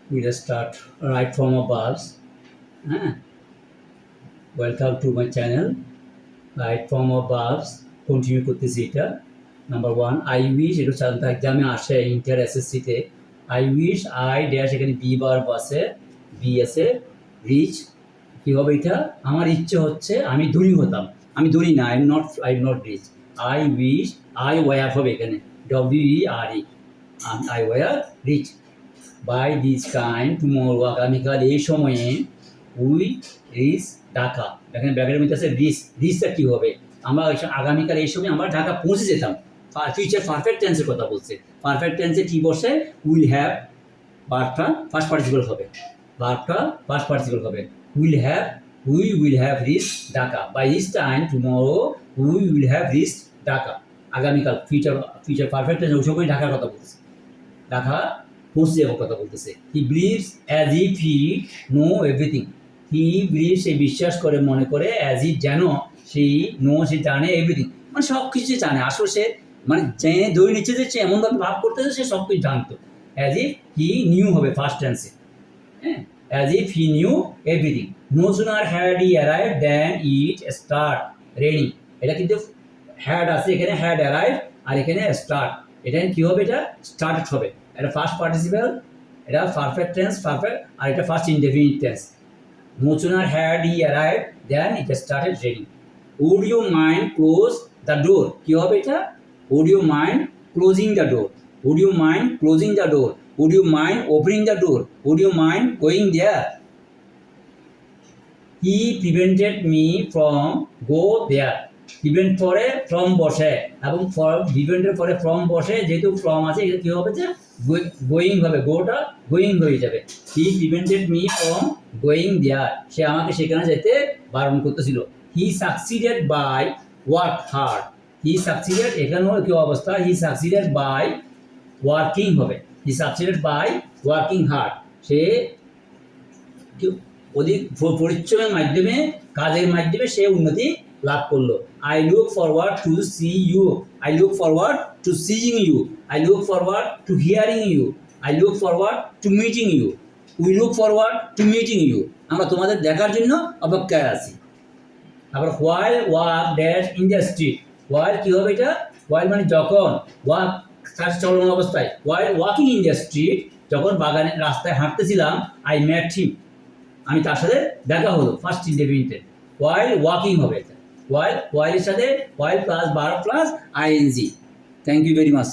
We'll start right from above. হ্যাঁ, welcome to my channel right from verbs. Continue করতেছি এটা। Number one, I wish, এটা সাধারণত এক্সামে আসে ইন্টার এসএসসিতে। আই উইশ, আই ড্যাশ, এখানে বি বার আছে, বি আছে, রিচ। কী হবে এটা? আমার ইচ্ছে হচ্ছে আমি ধনী হতাম। আমি ধনী না, I am not rich. I wish, I were হবে এখানে, WERE, I were rich. By this time tomorrow, আগামীকাল এই সময়ে, উই রিচ ঢাকা। এখানে ব্যাগের মধ্যে আছে রিচ। রিচটা কী হবে? আমরা আগামীকাল এই সময় আমরা ঢাকা পৌঁছে যেতাম। ফিউচার পারফেক্ট টেন্সের কথা বলছে। পারফেক্ট টেন্সে কী বসে? উইল হ্যাভ, ভার্বটা ফার্স্ট পার্টিসিপল হবে। ভার্বটা ফার্স্ট পার্টিসিপল হবে। Will have, we will have reach Dhaka. By this time tomorrow we will have reach Dhaka. আগামীকাল ফিউচার পারফেক্ট টেন্স ওই সময় ঢাকার কথা বলছে। ঢাকা পৌঁছে যাওয়ার কথা বলতেছে। He believes as if he know everything. He believes, সে বিশ্বাস করে, মনে করে, অ্যাজ ইফ যেন, সেই নো, সে জানে, এভরিথিং মানে সব কিছু জানে। আসলে সে মানে যে ধরে নিচ্ছে যে সে এমনভাবে ভাব করতেছে সে সব কিছু জানতো। অ্যাজ ইফ হি নিউ হবে ফার্স্ট টেন্সে। হ্যাঁ, as if he knew everything. No sooner had he arrive than it start raining. এটা কিন্তু হ্যাড আছে এখানে, হ্যাড অ্যারাইভ, আর এখানে স্টার্ট। এটা কী হবে? এটা স্টার্টেড হবে। এটা ফার্স্ট পার্টিসিপল, এটা পারফেক্ট টেন্স, পারফেক্ট, আর এটা first indefinite tense. No sooner had he arrived than it started raining. Would you mind close the door? কি হবে এটা? Would you mind closing the door? Would you mind closing the door? Would you mind opening the door? Would you mind going there? He prevented me from go there. Prevent পরে from বসে, এবং প্রিভেন্টের পরে from বসে, যেহেতু from আছে এটা কী হবে? যে গোয়িং হবে, গোটা গোয়িং হয়ে যাবে। He prevented me from going there, সে আমাকে সেখানে যেতে বারণ করতেছিল। He succeeded by work hard. He succeeded, এখানেও কী অবস্থা? হি সাকসিডেড বাই ওয়ার্কিং হবে। He succeeded by working hard, সে অধিক পরিশ্রমের মাধ্যমে, কাজের মাধ্যমে সে উন্নতি লাভ করলো। I look forward to see you. I look forward to seeing you. I look forward to hearing you. I look forward to meeting you. We look forward to meeting you. আমরা তোমাদের দেখার জন্য অপেক্ষায় আছি। আবার while walk dash in the street. While কী হবে এটা? হোয়াইল মানে যখন, ওয়াক তার চলমান অবস্থায়, while walking in the street, যখন বাগানে রাস্তায় হাঁটতেছিলাম, আই ম্যাট হিম, আমি তার সাথে দেখা হলো। First indefinite. হোয়াইল ওয়াকিং হবে এটা। হোয়াইলের সাথে while plus verb plus ING. Thank you very much.